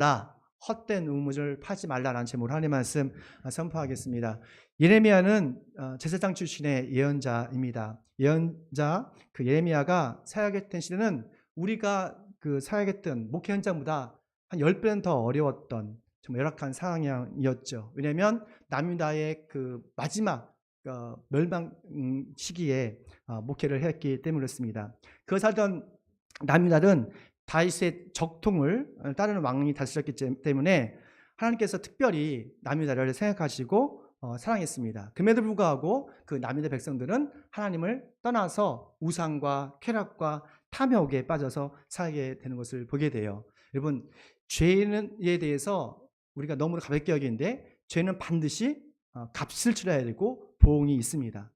말라, 헛된 우물을 파지 말라라는 제목으로 하나님의 말씀 선포하겠습니다. 예레미야는 제사장 출신의 예언자입니다. 예언자 그 예레미야가 사역했던 시대는 우리가 그 사역했던 목회 현장보다 한 10배는 더 어려웠던 정말 열악한 상황이었죠. 왜냐하면 남유다의 그 마지막 멸망 시기에 목회를 했기 때문에 그렇습니다. 그 살던 남유다는 다윗의 적통을 따르는 왕이 다스렸기 때문에 하나님께서 특별히 남유다를 생각하시고 사랑했습니다. 그럼에도 불구하고 그 남유다 백성들은 하나님을 떠나서 우상과 쾌락과 탐욕에 빠져서 살게 되는 것을 보게 돼요. 여러분, 죄에 대해서 우리가 너무나 가볍게 여기는데 죄는 반드시 값을 치러야 되고 보응이 있습니다.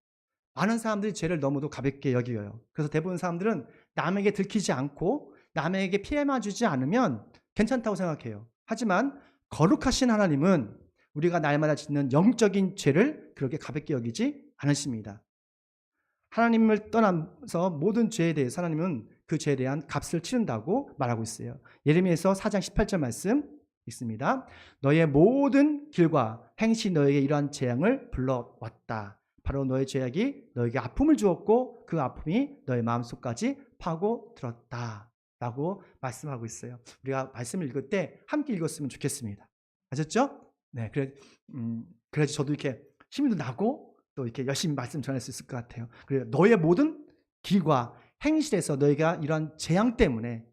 많은 사람들이 죄를 너무도 가볍게 여겨요. 그래서 대부분 사람들은 남에게 들키지 않고 남에게 피해만 주지 않으면 괜찮다고 생각해요. 하지만 거룩하신 하나님은 우리가 날마다 짓는 영적인 죄를 그렇게 가볍게 여기지 않으십니다. 하나님을 떠나서 모든 죄에 대해서 하나님은 그 죄에 대한 값을 치른다고 말하고 있어요. 예레미야서 4장 18절 말씀 있습니다. 너의 모든 길과 행시 너에게 이러한 재앙을 불러왔다. 바로 너의 죄악이 너에게 아픔을 주었고 그 아픔이 너의 마음속까지 파고들었다 라고 말씀하고 있어요. 우리가 말씀을 읽을 때 함께 읽었으면 좋겠습니다. 아셨죠? 네, 그래야지 저도 이렇게 힘도 나고 또 이렇게 열심히 말씀 전할 수 있을 것 같아요. 그래서 너의 모든 길과 행실에서 너희가 이런 재앙 때문에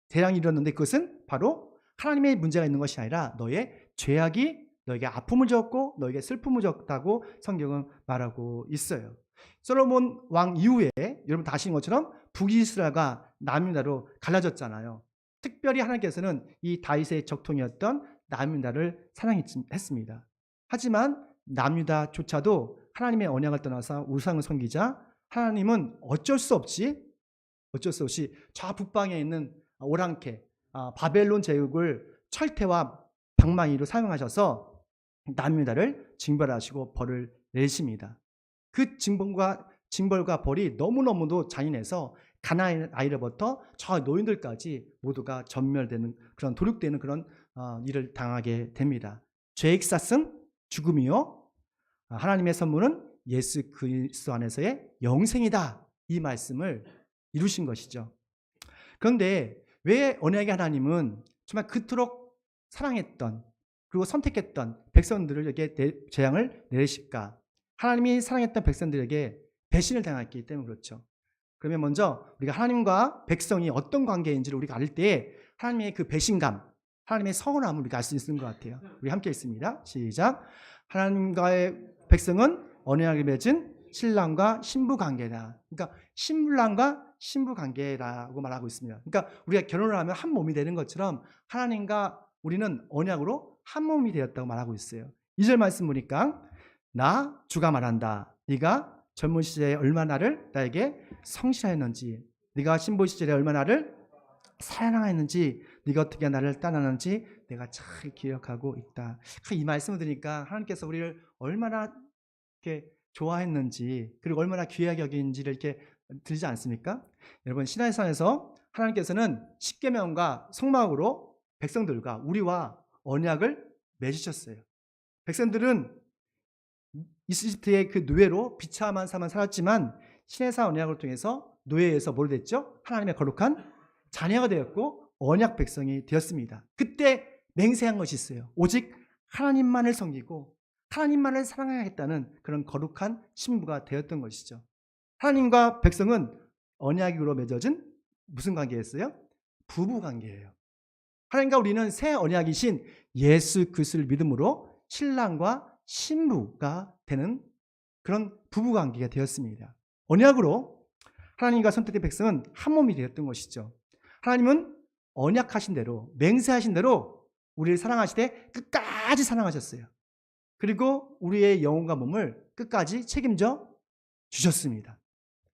재앙이 일어났는데 그것은 바로 하나님의 문제가 있는 것이 아니라 너의 죄악이 너에게 아픔을 줬고 너에게 슬픔을 줬다고 성경은 말하고 있어요. 솔로몬 왕 이후에 여러분 다 아시는 것처럼 북이스라엘과 남유다로 갈라졌잖아요. 특별히 하나님께서는 이 다윗의 적통이었던 남유다를 사랑했습니다. 하지만 남유다조차도 하나님의 언약을 떠나서 우상을 섬기자 하나님은 어쩔 수 없이 저 북방에 있는 오랑캐 바벨론 제국을 철퇴와 방망이로 사용하셔서 남유다를 징벌하시고 벌을 내십니다. 그 징벌과 벌이 너무너무도 잔인해서 가난한 아이로부터 저 노인들까지 모두가 전멸되는 그런 도륙되는 그런 일을 당하게 됩니다. 죄의 값은 죽음이요 하나님의 선물은 예수 그리스도 안에서의 영생이다. 이 말씀을 이루신 것이죠. 그런데 왜 언약의 하나님은 정말 그토록 사랑했던 그리고 선택했던 백성들에게 재앙을 내리실까? 하나님이 사랑했던 백성들에게 배신을 당했기 때문에 그렇죠. 그러면 먼저 우리가 하나님과 백성이 어떤 관계인지를 우리가 알 때 하나님의 그 배신감, 하나님의 서운함을 우리가 알 수 있는 것 같아요. 우리 함께 읽습니다. 시작. 하나님과의 백성은 언약을 맺은 신랑과 신부 관계다. 그러니까 신랑과 신부 관계라고 말하고 있습니다. 그러니까 우리가 결혼을 하면 한 몸이 되는 것처럼 하나님과 우리는 언약으로 한 몸이 되었다고 말하고 있어요. 2절 말씀 보니까 나 주가 말한다. 네가 젊은 시절에 얼마나 나를 나에게 성실하였는지, 네가 신부 시절에 얼마나 나를 사랑하였는지, 네가 어떻게 나를 떠나는지 내가 잘 기억하고 있다. 이 말씀을 들으니까 하나님께서 우리를 얼마나 이렇게 좋아했는지 그리고 얼마나 귀하게 여기는지를 이렇게 들지 않습니까? 여러분 시나이산에서 하나님께서는 십계명과 성막으로 백성들과 우리와 언약을 맺으셨어요. 백성들은 이집트의 그 노예로 비참한 삶을 살았지만 시내산 언약을 통해서 노예에서 뭘 됐죠? 하나님의 거룩한 자녀가 되었고 언약 백성이 되었습니다. 그때 맹세한 것이 있어요. 오직 하나님만을 섬기고 하나님만을 사랑하겠다는 그런 거룩한 신부가 되었던 것이죠. 하나님과 백성은 언약으로 맺어진 무슨 관계였어요? 부부 관계예요. 하나님과 우리는 새 언약이신 예수 그리스도를 믿음으로 신랑과 신부가 되는 그런 부부 관계가 되었습니다. 언약으로 하나님과 선택된 백성은 한 몸이 되었던 것이죠. 하나님은 언약하신 대로 맹세하신 대로 우리를 사랑하시되 끝까지 사랑하셨어요. 그리고 우리의 영혼과 몸을 끝까지 책임져 주셨습니다.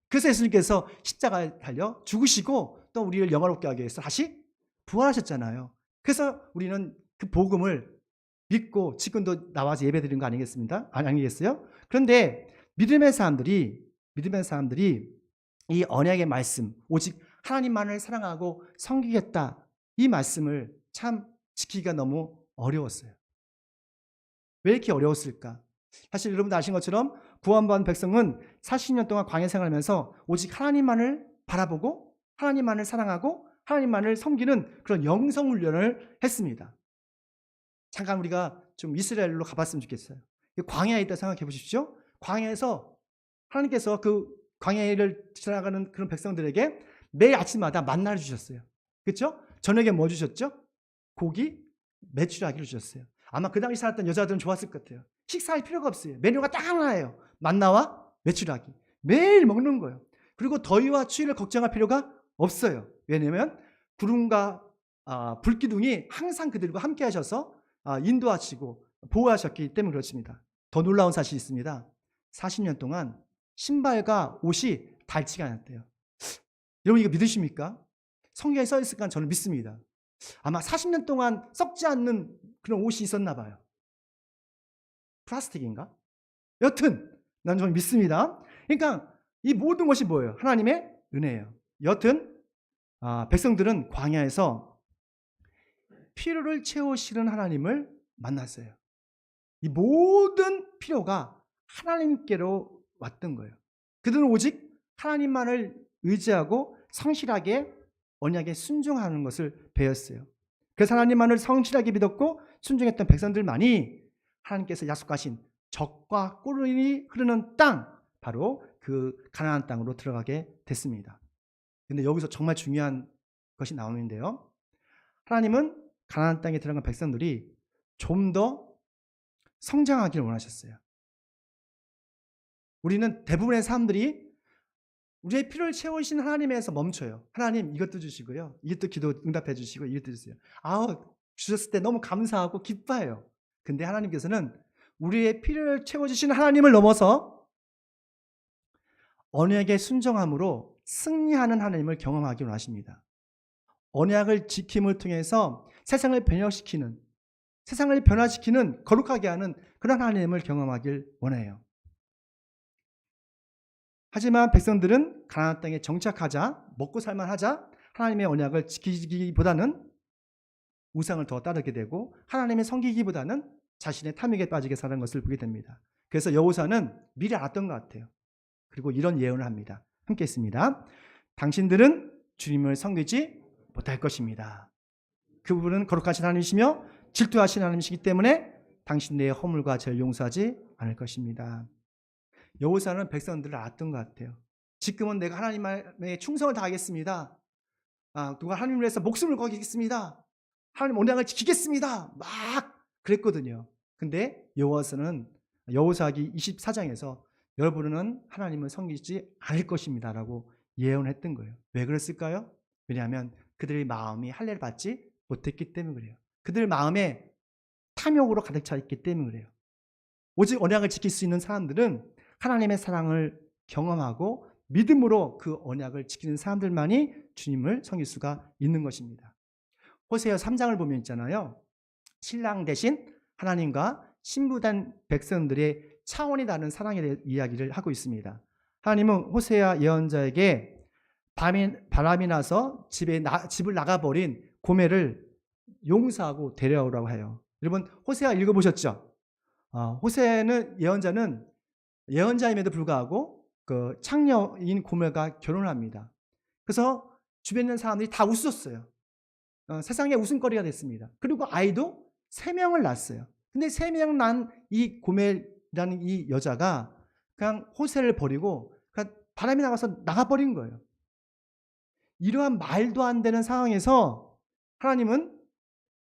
그래서 예수님께서 십자가에 달려 죽으시고 또 우리를 영화롭게 하기 위해서 다시 부활하셨잖아요. 그래서 우리는 그 복음을 믿고 지금도 나와서 예배드리는 거 아니겠습니까? 아니겠어요? 그런데 믿음의 사람들이 이 언약의 말씀, 오직 하나님만을 사랑하고 섬기겠다 이 말씀을 참 지키기가 너무 어려웠어요. 왜 이렇게 어려웠을까? 사실 여러분도 아신 것처럼 구원받은 백성은 40년 동안 광야 생활하면서 오직 하나님만을 바라보고 하나님만을 사랑하고 하나님만을 섬기는 그런 영성 훈련을 했습니다. 잠깐 우리가 좀 이스라엘로 가봤으면 좋겠어요. 광야에 있다 생각해 보십시오. 광야에서 하나님께서 그 광야를 지나가는 그런 백성들에게 매일 아침마다 만나를 주셨어요. 그렇죠? 저녁에 뭐 주셨죠? 고기, 메추라기를 주셨어요. 아마 그 당시 살았던 여자들은 좋았을 것 같아요. 식사할 필요가 없어요. 메뉴가 딱 하나예요. 만나와 메추라기. 매일 먹는 거예요. 그리고 더위와 추위를 걱정할 필요가 없어요. 왜냐하면 구름과 불기둥이 항상 그들과 함께 하셔서 인도하시고 보호하셨기 때문에 그렇습니다. 더 놀라운 사실이 있습니다. 40년 동안 신발과 옷이 닳지가 않았대요. 여러분 이거 믿으십니까? 성경에 써 있을까 저는 믿습니다. 아마 40년 동안 썩지 않는 그런 옷이 있었나 봐요. 플라스틱인가? 여튼 난 좀 믿습니다. 그러니까 이 모든 것이 뭐예요? 하나님의 은혜예요. 여튼 백성들은 광야에서 필요를 채우시는 하나님을 만났어요. 이 모든 필요가 하나님께로 왔던 거예요. 그들은 오직 하나님만을 의지하고 성실하게 언약에 순종하는 것을 배웠어요. 그래서 하나님만을 성실하게 믿었고 순종했던 백성들만이 하나님께서 약속하신 젖과 꿀이 흐르는 땅, 바로 그 가나안 땅으로 들어가게 됐습니다. 그런데 여기서 정말 중요한 것이 나오는데요. 하나님은 가나안 땅에 들어간 백성들이 좀 더 성장하기를 원하셨어요. 우리는 대부분의 사람들이 우리의 필요를 채우신 하나님에서 멈춰요. 하나님 이것도 주시고요. 이것도 기도 응답해 주시고 이것도 주세요. 주셨을 때 너무 감사하고 기뻐해요. 근데 하나님께서는 우리의 필요를 채워주시는 하나님을 넘어서 언약에 순종함으로 승리하는 하나님을 경험하기를 원하십니다. 언약을 지킴을 통해서 세상을 변화시키는 거룩하게 하는 그런 하나님을 경험하길 원해요. 하지만 백성들은 가나안 땅에 정착하자, 먹고 살만하자 하나님의 언약을 지키기보다는 우상을 더 따르게 되고 하나님의 섬기기보다는 자신의 탐욕에 빠지게 사는 것을 보게 됩니다. 그래서 여호사는 미리 알았던 것 같아요. 그리고 이런 예언을 합니다. 함께 했습니다. 당신들은 주님을 섬기지 못할 것입니다. 그분은 거룩하신 하나님이시며 질투하신 하나님이시기 때문에 당신들의 허물과 죄를 용서하지 않을 것입니다. 여호사는 백성들을 알았던 것 같아요. 지금은 내가 하나님의 충성을 다하겠습니다. 누가 하나님을 위해서 목숨을 걸겠습니다. 하나님 언약을 지키겠습니다. 막 그랬거든요. 근데 여호사기 24장에서 여러분은 하나님을 섬기지 않을 것입니다 라고 예언했던 거예요. 왜 그랬을까요? 왜냐하면 그들의 마음이 할례를 받지 못했기 때문에 그래요. 그들 마음에 탐욕으로 가득 차 있기 때문에 그래요. 오직 언약을 지킬 수 있는 사람들은 하나님의 사랑을 경험하고 믿음으로 그 언약을 지키는 사람들만이 주님을 섬길 수가 있는 것입니다. 호세아 3장을 보면 있잖아요. 신랑 대신 하나님과 신부된 백성들의 차원이 다른 사랑에 대해 이야기를 하고 있습니다. 하나님은 호세아 예언자에게 바람이 나서 집을 나가버린 고멜을 용서하고 데려오라고 해요. 여러분 호세아 읽어보셨죠? 호세아는 예언자임에도 불구하고 그 창녀인 고멜과 결혼을 합니다. 그래서 주변에 있는 사람들이 다 웃었어요. 세상에 웃음거리가 됐습니다. 그리고 아이도 3명을 낳았어요. 근데 3명 난 이 고멜이라는 이 여자가 그냥 호세를 버리고 그냥 바람이 나가서 나가버린 거예요. 이러한 말도 안 되는 상황에서 하나님은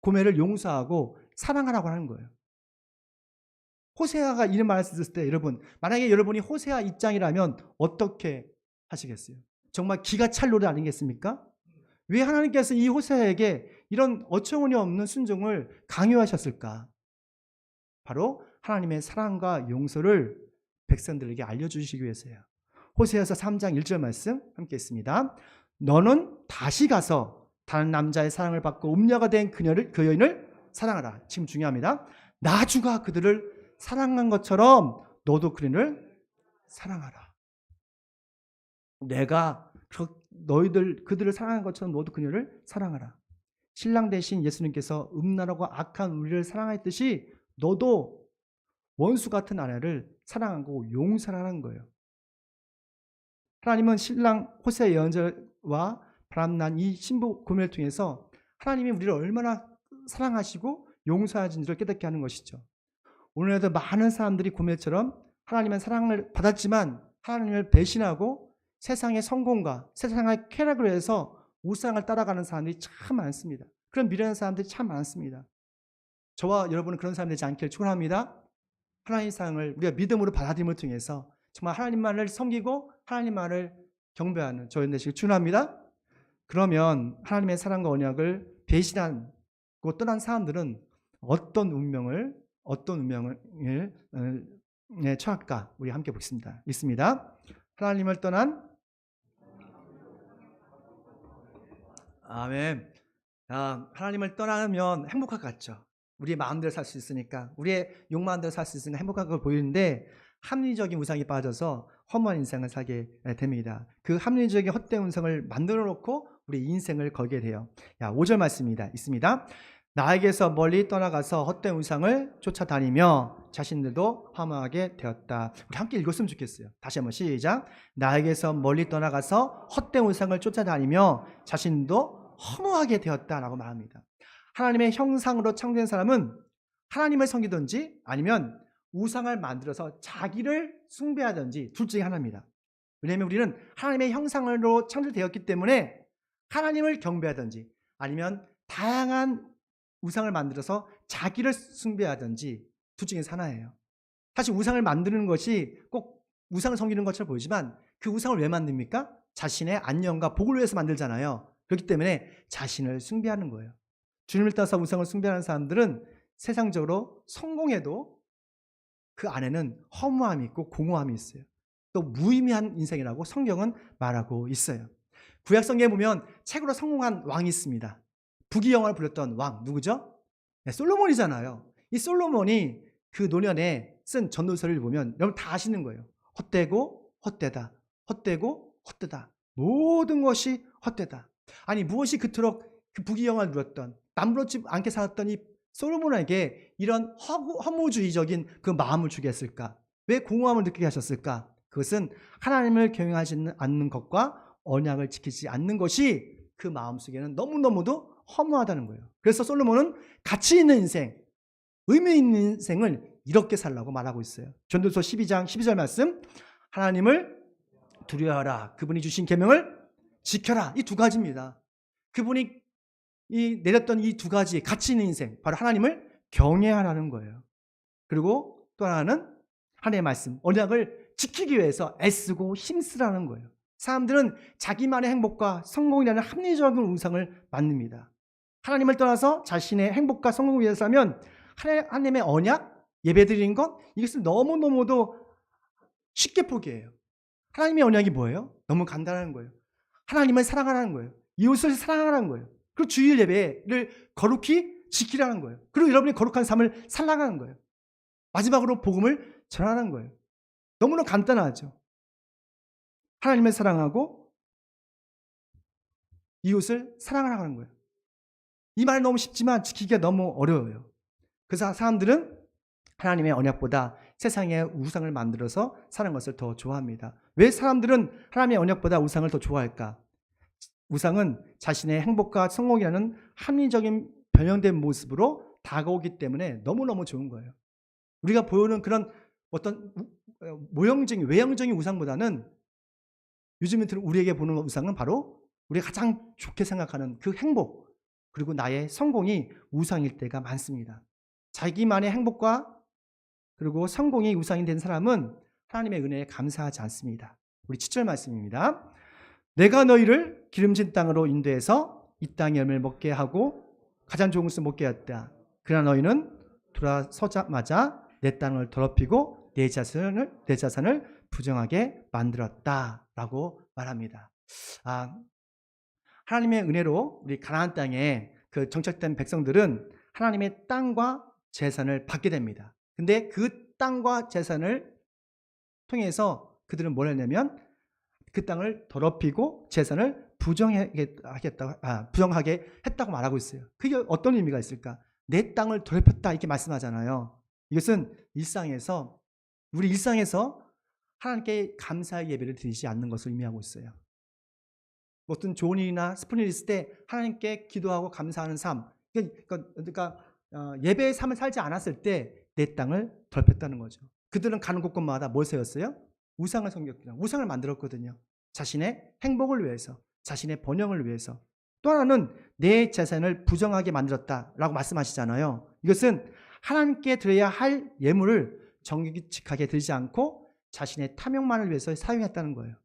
고멜을 용서하고 사랑하라고 하는 거예요. 호세아가 이런 말을 썼을 때 여러분, 만약에 여러분이 호세아 입장이라면 어떻게 하시겠어요? 정말 기가 찰 노래 아니겠습니까? 왜 하나님께서 이 호세아에게 이런 어처구니 없는 순종을 강요하셨을까? 바로 하나님의 사랑과 용서를 백성들에게 알려주시기 위해서요. 호세아서 3장 1절 말씀 함께 했습니다. 너는 다시 가서 다른 남자의 사랑을 받고 음녀가 된 그 여인을 사랑하라. 지금 중요합니다. 나주가 그들을 사랑한 것처럼 너도 그들을 사랑하라. 내가 그들을 사랑한 것처럼 너도 그녀를 사랑하라. 신랑 대신 예수님께서 음란하고 악한 우리를 사랑했듯이 너도 원수 같은 아내를 사랑하고 용서하는 거예요. 하나님은 신랑 호세 예언자와 바람난 이 신부 고멜을 통해서 하나님이 우리를 얼마나 사랑하시고 용서하신지를 깨닫게 하는 것이죠. 오늘날도 많은 사람들이 고멜처럼 하나님의 사랑을 받았지만 하나님을 배신하고 세상의 성공과 세상의 쾌락을 위해서 우상을 따라가는 사람들이 참 많습니다. 그런 미련한 사람들이 참 많습니다. 저와 여러분은 그런 사람 되지 않기를 축원합니다. 하나님의 사랑을 우리가 믿음으로 받아들임을 통해서 정말 하나님만을 섬기고 하나님만을 경배하는 저희 되시길 축원합니다. 그러면 하나님의 사랑과 언약을 배신하고 떠난 사람들은 어떤 운명을 처할까? 우리 함께 보겠습니다. 있습니다. 하나님을 떠난 아멘. 하나님을 떠나면 행복할 것 같죠. 우리의 마음대로 살 수 있으니까, 우리의 욕마음대로 살 수 있으니까 행복한 걸 보이는데 합리적인 우상이 빠져서 허무한 인생을 살게 됩니다. 그 합리적인 헛된 우상을 만들어 놓고 우리 인생을 걸게 돼요. 5절 말씀입니다. 있습니다. 나에게서 멀리 떠나가서 헛된 우상을 쫓아다니며 자신들도 허무하게 되었다. 우리 함께 읽었으면 좋겠어요. 다시 한번 시작. 나에게서 멀리 떠나가서 헛된 우상을 쫓아다니며 자신도 허무하게 되었다라고 말합니다. 하나님의 형상으로 창조된 사람은 하나님을 섬기든지 아니면 우상을 만들어서 자기를 숭배하든지 둘 중에 하나입니다. 왜냐하면 우리는 하나님의 형상으로 창조되었기 때문에 하나님을 경배하든지 아니면 다양한 우상을 만들어서 자기를 숭배하든지 둘 중에서 하나예요. 사실 우상을 만드는 것이 꼭 우상을 섬기는 것처럼 보이지만 그 우상을 왜 만듭니까? 자신의 안녕과 복을 위해서 만들잖아요. 그렇기 때문에 자신을 숭배하는 거예요. 주님을 따라서 우상을 숭배하는 사람들은 세상적으로 성공해도 그 안에는 허무함이 있고 공허함이 있어요. 또 무의미한 인생이라고 성경은 말하고 있어요. 구약 성경에 보면 책으로 성공한 왕이 있습니다. 부귀영화를 부렸던 왕 누구죠? 솔로몬이잖아요. 이 솔로몬이 그 노년에 쓴 전도서를 보면 여러분 다 아시는 거예요. 헛되고 헛되다, 헛되고 헛되다, 모든 것이 헛되다. 아니 무엇이 그토록 그 부귀영화를 누렸던 남부럽지 않게 살았던 이 솔로몬에게 이런 허무주의적인 그 마음을 주게 했을까? 왜 공허함을 느끼게 하셨을까? 그것은 하나님을 경외하지 않는 것과 언약을 지키지 않는 것이 그 마음속에는 너무너무도 허무하다는 거예요. 그래서 솔로몬은 가치 있는 인생, 의미 있는 인생을 이렇게 살라고 말하고 있어요. 전도서 12장 12절 말씀, 하나님을 두려워하라. 그분이 주신 계명을 지켜라. 이 두 가지입니다. 그분이 내렸던 이 두 가지 가치 있는 인생, 바로 하나님을 경외하라는 거예요. 그리고 또 하나는 하나님의 말씀, 언약을 지키기 위해서 애쓰고 힘쓰라는 거예요. 사람들은 자기만의 행복과 성공이라는 합리적인 우상을 만듭니다. 하나님을 떠나서 자신의 행복과 성공을 위해서 하면 하나님의 언약, 예배드리는 것, 이것을 너무너무도 쉽게 포기해요. 하나님의 언약이 뭐예요? 너무 간단한 거예요. 하나님을 사랑하라는 거예요. 이웃을 사랑하라는 거예요. 그리고 주일 예배를 거룩히 지키라는 거예요. 그리고 여러분이 거룩한 삶을 살아가는 거예요. 마지막으로 복음을 전하는 거예요. 너무나 간단하죠. 하나님을 사랑하고 이웃을 사랑하라는 거예요. 이 말이 너무 쉽지만 지키기가 너무 어려워요. 그래서 사람들은 하나님의 언약보다 세상의 우상을 만들어서 사는 것을 더 좋아합니다. 왜 사람들은 하나님의 언약보다 우상을 더 좋아할까? 우상은 자신의 행복과 성공이라는 합리적인 변형된 모습으로 다가오기 때문에 너무너무 좋은 거예요. 우리가 보여오는 그런 어떤 외형적인 우상보다는 요즘 우리에게 보는 우상은 바로 우리가 가장 좋게 생각하는 그 행복, 그리고 나의 성공이 우상일 때가 많습니다. 자기만의 행복과 그리고 성공이 우상이 된 사람은 하나님의 은혜에 감사하지 않습니다. 우리 7절 말씀입니다. 내가 너희를 기름진 땅으로 인도해서 이 땅의 열매를 먹게 하고 가장 좋은 것을 먹게 했다. 그러나 너희는 돌아서자마자 내 땅을 더럽히고 내 자산을 부정하게 만들었다라고 말합니다. 하나님의 은혜로 우리 가나안 땅에 그 정착된 백성들은 하나님의 땅과 재산을 받게 됩니다. 근데 그 땅과 재산을 통해서 그들은 뭘 했냐면 그 땅을 더럽히고 재산을 부정하게 했다고 말하고 있어요. 그게 어떤 의미가 있을까? 내 땅을 더럽혔다 이렇게 말씀하잖아요. 이것은 우리 일상에서 하나님께 감사의 예배를 드리지 않는 것을 의미하고 있어요. 어떤 좋은 일이나 슬픈 일이 있을 때 하나님께 기도하고 감사하는 삶, 그러니까 예배의 삶을 살지 않았을 때 내 땅을 더럽혔다는 거죠. 그들은 가는 곳곳마다 뭘 세웠어요? 우상을 섬겼거든요. 우상을 만들었거든요. 자신의 행복을 위해서, 자신의 번영을 위해서. 또 하나는 내 재산을 부정하게 만들었다라고 말씀하시잖아요. 이것은 하나님께 드려야 할 예물을 정직하게 드리지 않고 자신의 탐욕만을 위해서 사용했다는 거예요.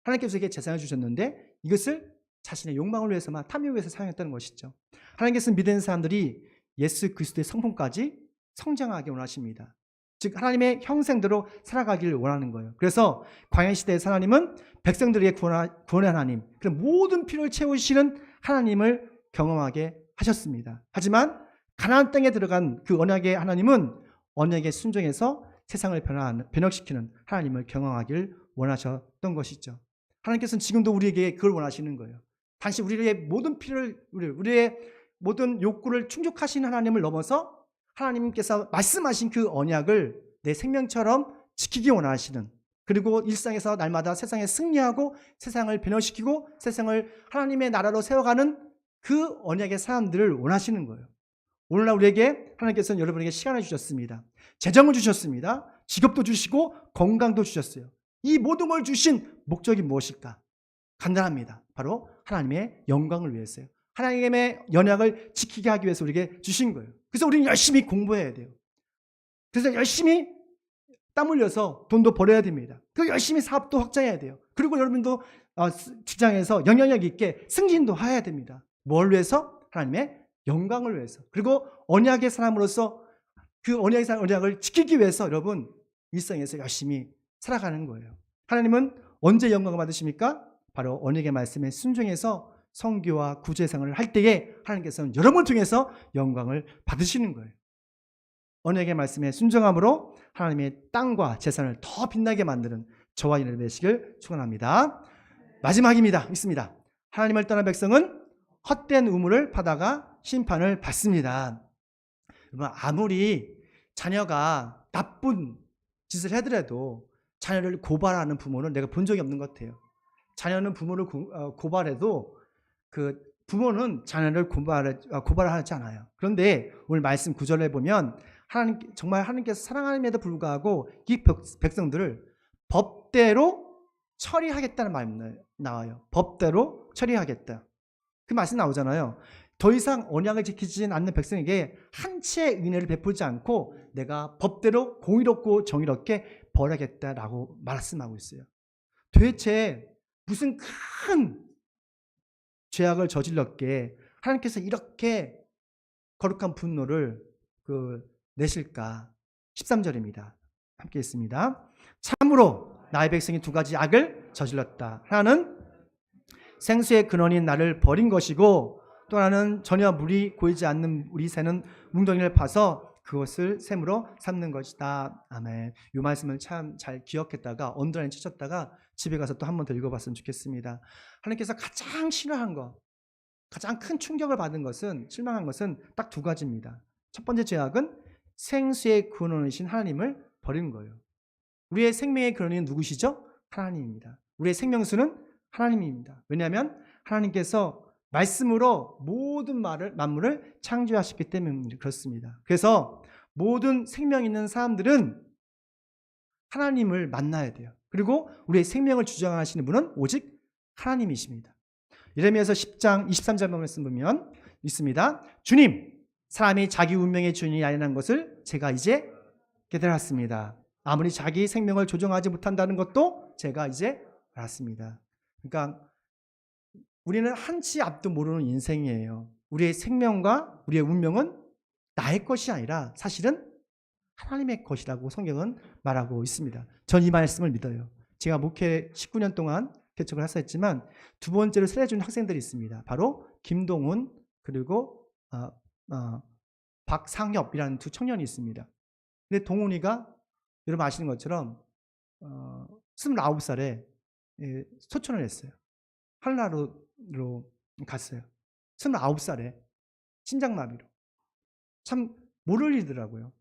하나님께서 에게 재산을 주셨는데 이것을 자신의 욕망을 위해서만, 탐욕을 위해서 사용했다는 것이죠. 하나님께서는 믿는 사람들이 예수 그리스도의 성품까지 성장하게 원하십니다. 즉 하나님의 형상대로 살아가기를 원하는 거예요. 그래서 광야 시대에서 하나님은 백성들에게 구원의 하나님, 그런 모든 필요를 채우시는 하나님을 경험하게 하셨습니다. 하지만 가나안 땅에 들어간 그 언약의 하나님은 언약에 순종해서 세상을 변혁시키는 하나님을 경험하기를 원하셨던 것이죠. 하나님께서는 지금도 우리에게 그걸 원하시는 거예요. 단지 우리의 모든 필요를, 우리의 모든 욕구를 충족하신 하나님을 넘어서 하나님께서 말씀하신 그 언약을 내 생명처럼 지키기 원하시는, 그리고 일상에서 날마다 세상에 승리하고 세상을 변혁시키고 세상을 하나님의 나라로 세워가는 그 언약의 사람들을 원하시는 거예요. 오늘날 우리에게 하나님께서는 여러분에게 시간을 주셨습니다. 재정을 주셨습니다. 직업도 주시고 건강도 주셨어요. 이 모든 걸 주신 목적이 무엇일까? 간단합니다. 바로 하나님의 영광을 위해서요. 하나님의 언약을 지키게 하기 위해서 우리에게 주신 거예요. 그래서 우리는 열심히 공부해야 돼요. 그래서 열심히 땀 흘려서 돈도 벌어야 됩니다. 그리고 열심히 사업도 확장해야 돼요. 그리고 여러분도 직장에서 영향력 있게 승진도 해야 됩니다. 뭘 위해서? 하나님의 영광을 위해서. 그리고 언약의 사람으로서 그 언약을 지키기 위해서 여러분 일상에서 열심히 살아가는 거예요. 하나님은 언제 영광을 받으십니까? 바로 언약의 말씀에 순종해서 선교와 구제생활을 할 때에 하나님께서는 여러분을 통해서 영광을 받으시는 거예요. 언약의 말씀에 순종함으로 하나님의 땅과 재산을 더 빛나게 만드는 저와 여러분 되시길 축원합니다. 마지막입니다. 있습니다. 하나님을 떠난 백성은 헛된 우물을 파다가 심판을 받습니다. 아무리 자녀가 나쁜 짓을 하더라도 자녀를 고발하는 부모는 내가 본 적이 없는 것 같아요. 자녀는 부모를 고발해도 그 부모는 자녀를 고발하지 않아요. 그런데 오늘 말씀 구절에 보면 정말 하나님께서 사랑함에도 불구하고 이 백성들을 법대로 처리하겠다는 말이 나와요. 법대로 처리하겠다. 그 말씀 나오잖아요. 더 이상 언약을 지키지 않는 백성에게 한치의 은혜를 베풀지 않고 내가 법대로 공의롭고 정의롭게 벌하겠다라고 말씀하고 있어요. 도대체 무슨 큰 죄악을 저질렀기에 하나님께서 이렇게 거룩한 분노를 내실까? 13절입니다. 함께 읽습니다. 참으로 나의 백성이 두 가지 악을 저질렀다. 하나는 생수의 근원인 나를 버린 것이고 또 하나는 전혀 물이 고이지 않는 우리 새는 웅덩이를 파서 그것을 샘으로 삼는 것이다. 아멘. 이 말씀을 참 잘 기억했다가 언더라인 치셨다가 집에 가서 또 한 번 더 읽어봤으면 좋겠습니다. 하나님께서 가장 싫어한 것, 가장 큰 충격을 받은 것은, 실망한 것은 딱 두 가지입니다. 첫 번째 죄악은 생수의 근원이신 하나님을 버린 거예요. 우리의 생명의 근원이 누구시죠? 하나님입니다. 우리의 생명수는 하나님입니다. 왜냐하면 하나님께서 말씀으로 모든 만물을 창조하셨기 때문에 그렇습니다. 그래서 모든 생명 있는 사람들은 하나님을 만나야 돼요. 그리고 우리의 생명을 주장하시는 분은 오직 하나님이십니다. 예레미야서 10장 23절 말씀 보면 있습니다. 주님, 사람이 자기 운명의 주인이 아니라는 것을 제가 이제 깨달았습니다. 아무리 자기 생명을 조종하지 못한다는 것도 제가 이제 알았습니다. 그러니까 우리는 한치 앞도 모르는 인생이에요. 우리의 생명과 우리의 운명은 나의 것이 아니라 사실은 하나님의 것이라고 성경은 말하고 있습니다. 전 이 말씀을 믿어요. 제가 목회 19년 동안 개척을 했었지만 두 번째로 세례준 학생들이 있습니다. 바로 김동훈 그리고 박상엽이라는 두 청년이 있습니다. 근데 동훈이가 여러분 아시는 것처럼 29살에 소천을 했어요. 하늘나라로 갔어요. 29살에 심장마비로. 참 모를 일이더라고요.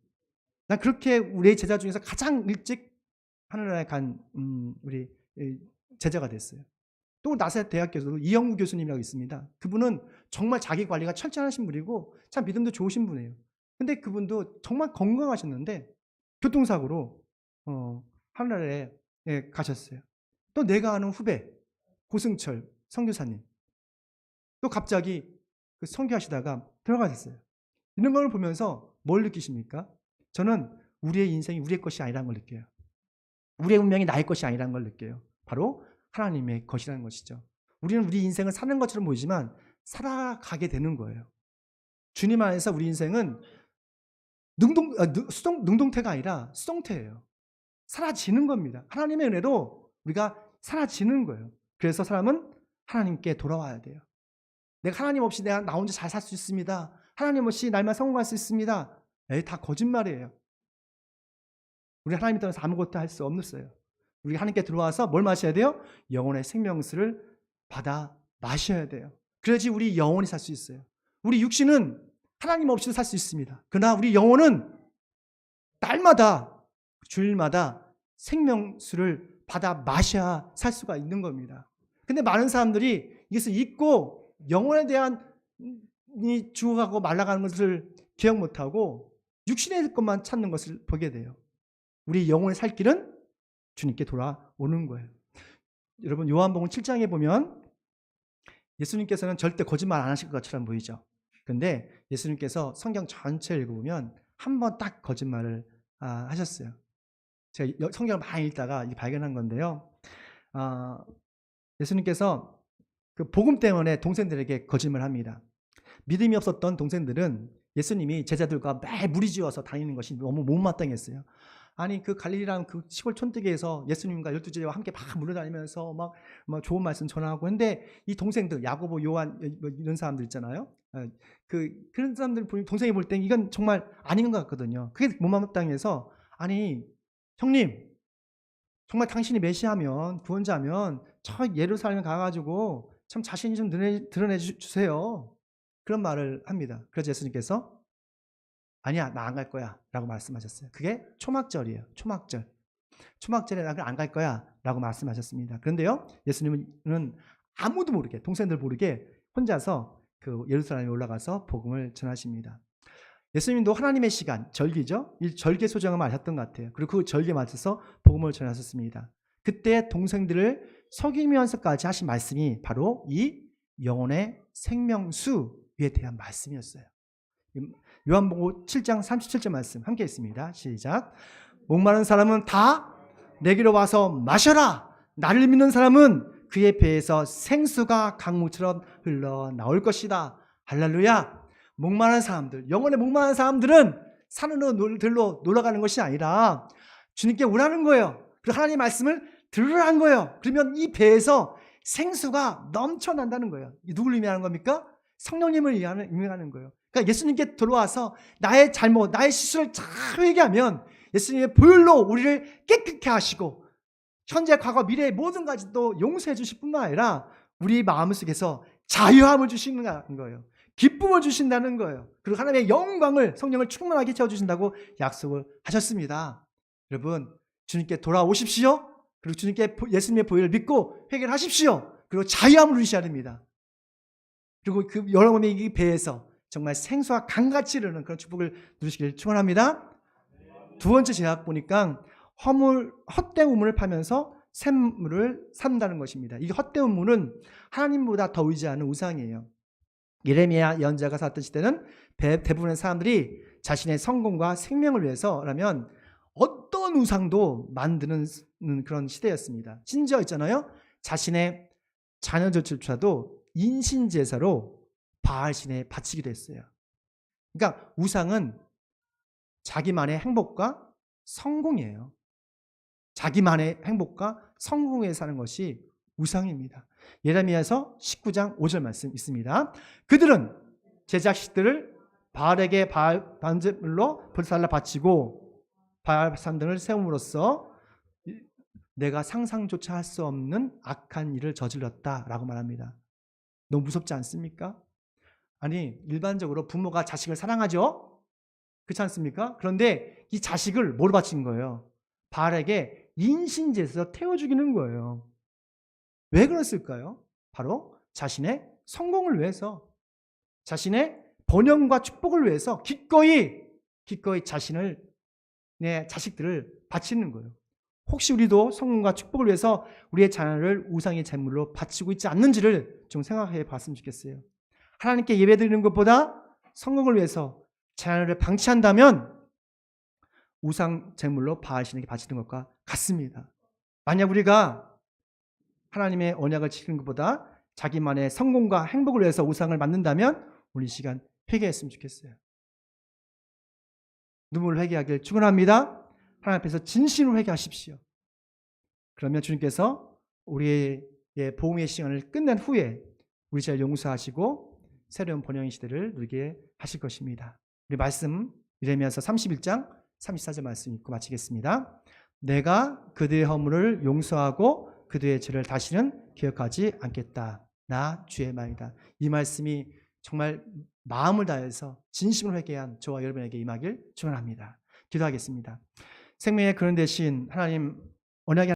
난 그렇게 우리 제자 중에서 가장 일찍 하늘나라에 간 우리 제자가 됐어요. 또 나사렛 대학교에서도 이영구 교수님이라고 있습니다. 그분은 정말 자기 관리가 철저하신 분이고 참 믿음도 좋으신 분이에요. 근데 그분도 정말 건강하셨는데 교통사고로 하늘나라에 가셨어요. 또 내가 아는 후배 고승철 선교사님 또 갑자기 그 선교하시다가 들어가셨어요. 이런 걸 보면서 뭘 느끼십니까? 저는 우리의 인생이 우리의 것이 아니라는 걸 느껴요. 우리의 운명이 나의 것이 아니라는 걸 느껴요. 바로 하나님의 것이라는 것이죠. 우리는 우리 인생을 사는 것처럼 보이지만 살아가게 되는 거예요. 주님 안에서 우리 인생은 능동태가 아니라 수동태예요. 사라지는 겁니다. 하나님의 은혜로 우리가 사라지는 거예요. 그래서 사람은 하나님께 돌아와야 돼요. 내가 하나님 없이 내가 나 혼자 잘 살 수 있습니다. 하나님 없이 날만 성공할 수 있습니다. 다 거짓말이에요. 우리 하나님 떠나서 아무것도 할 수 없어요. 우리 하나님께 들어와서 뭘 마셔야 돼요? 영혼의 생명수를 받아 마셔야 돼요. 그래야지 우리 영혼이 살 수 있어요. 우리 육신은 하나님 없이도 살 수 있습니다. 그러나 우리 영혼은 날마다 주일마다 생명수를 받아 마셔야 살 수가 있는 겁니다. 근데 많은 사람들이 이것을 잊고 영혼에 대한 죽어가고 말라가는 것을 기억 못하고 육신의 것만 찾는 것을 보게 돼요. 우리 영혼의 살 길은 주님께 돌아오는 거예요. 여러분 요한복음 7장에 보면 예수님께서는 절대 거짓말 안 하실 것처럼 보이죠. 그런데 예수님께서 성경 전체를 읽어보면 한 번 딱 거짓말을 하셨어요. 제가 성경을 많이 읽다가 발견한 건데요. 예수님께서 그 복음 때문에 동생들에게 거짓말을 합니다. 믿음이 없었던 동생들은 예수님이 제자들과 매일 무리지어서 다니는 것이 너무 못마땅했어요. 아니 그 갈릴리라는 그 시골 촌뜨기에서 예수님과 12제자와 함께 막 물러다니면서 막 좋은 말씀 전하고 근데 이 동생들 야고보 요한 이런 사람들 있잖아요. 그런 사람들 동생이 볼 땐 이건 정말 아닌 것 같거든요. 그게 못마땅해서 아니 형님 정말 당신이 메시아면 구원자면 저 예루살렘에 가가지고 참 자신이 좀 드러내 주세요. 그런 말을 합니다. 그래서 예수님께서 아니야 나 안 갈 거야 라고 말씀하셨어요. 그게 초막절이에요. 초막절에 나 안 갈 거야 라고 말씀하셨습니다. 그런데요 예수님은 아무도 모르게 동생들 모르게 혼자서 그 예루살렘에 올라가서 복음을 전하십니다. 예수님도 하나님의 시간 절기죠. 이 절기 소정을 아셨던 것 같아요. 그리고 그 절기에 맞춰서 복음을 전하셨습니다. 그때 동생들을 속이면서까지 하신 말씀이 바로 이 영혼의 생명수에 대한 말씀이었어요. 요한복음 7장 37절 말씀 함께 있습니다. 시작. 목마른 사람은 다 내게로 와서 마셔라. 나를 믿는 사람은 그의 배에서 생수가 강물처럼 흘러나올 것이다. 할렐루야. 목마른 사람들, 영혼의 목마른 사람들은 산으로 들로 놀러가는 것이 아니라 주님께 오라는 거예요. 그리고 하나님의 말씀을 들으라는 거예요. 그러면 이 배에서 생수가 넘쳐난다는 거예요. 누구를 의미하는 겁니까? 성령님을 의미하는 거예요. 그러니까 예수님께 들어와서 나의 잘못, 나의 실수를 잘 회개하면 예수님의 보혈로 우리를 깨끗게 하시고 현재, 과거, 미래의 모든 가지도 용서해 주실 뿐만 아니라 우리 마음속에서 자유함을 주시는 거예요. 기쁨을 주신다는 거예요. 그리고 하나님의 영광을 성령을 충만하게 채워주신다고 약속을 하셨습니다. 여러분 주님께 돌아오십시오. 그리고 주님께 예수님의 보혈을 믿고 회개를 하십시오. 그리고 자유함을 누리셔야 됩니다. 그리고 그 여러분의 이 배에서 정말 생수와 강같이 흐르는 그런 축복을 누리시길 축원합니다. 두 번째 제약 보니까 헛된 우물을 파면서 샘물을 산다는 것입니다. 이 헛된 우물은 하나님보다 더 의지하는 우상이에요. 예레미야 예언자가 살았던 시대는 대부분의 사람들이 자신의 성공과 생명을 위해서라면 어떤 우상도 만드는 그런 시대였습니다. 심지어 있잖아요. 자신의 자녀들조차도 인신제사로 바알신에 바치기도 했어요. 그러니까 우상은 자기만의 행복과 성공이에요. 자기만의 행복과 성공에 사는 것이 우상입니다. 예레미야서 19장 5절 말씀 있습니다. 그들은 제 자식들을 바알에게 바알 반제물로 불살라 바치고 바알 산등을 세움으로써 내가 상상조차 할 수 없는 악한 일을 저질렀다라고 말합니다. 너무 무섭지 않습니까? 아니, 일반적으로 부모가 자식을 사랑하죠? 그렇지 않습니까? 그런데 이 자식을 뭐로 바친 거예요? 바알에게 인신제에서 태워 죽이는 거예요. 왜 그랬을까요? 바로 자신의 성공을 위해서, 자신의 번영과 축복을 위해서 기꺼이 자신을, 내 자식들을 바치는 거예요. 혹시 우리도 성공과 축복을 위해서 우리의 자녀를 우상의 제물로 바치고 있지 않는지를 좀 생각해 봤으면 좋겠어요. 하나님께 예배드리는 것보다 성공을 위해서 자녀를 방치한다면 우상 제물로 바알신에게 바치는 것과 같습니다. 만약 우리가 하나님의 언약을 지키는 것보다 자기만의 성공과 행복을 위해서 우상을 만든다면 우리 이 시간 회개했으면 좋겠어요. 눈물 회개하길 축원합니다. 하나님 앞에서 진심으로 회개하십시오. 그러면 주님께서 우리의 보응의 시간을 끝낸 후에 우리 죄를 용서하시고 새로운 번영의 시대를 누리게 하실 것입니다. 우리 말씀 이레미야서 31장 34절 말씀 읽고 마치겠습니다. 내가 그들의 허물을 용서하고 그들의 죄를 다시는 기억하지 않겠다. 나 주의 말이다. 이 말씀이 정말 마음을 다해서 진심으로 회개한 저와 여러분에게 임하길 축원합니다. 기도하겠습니다. 생명의 근원 되신 하나님, 언약의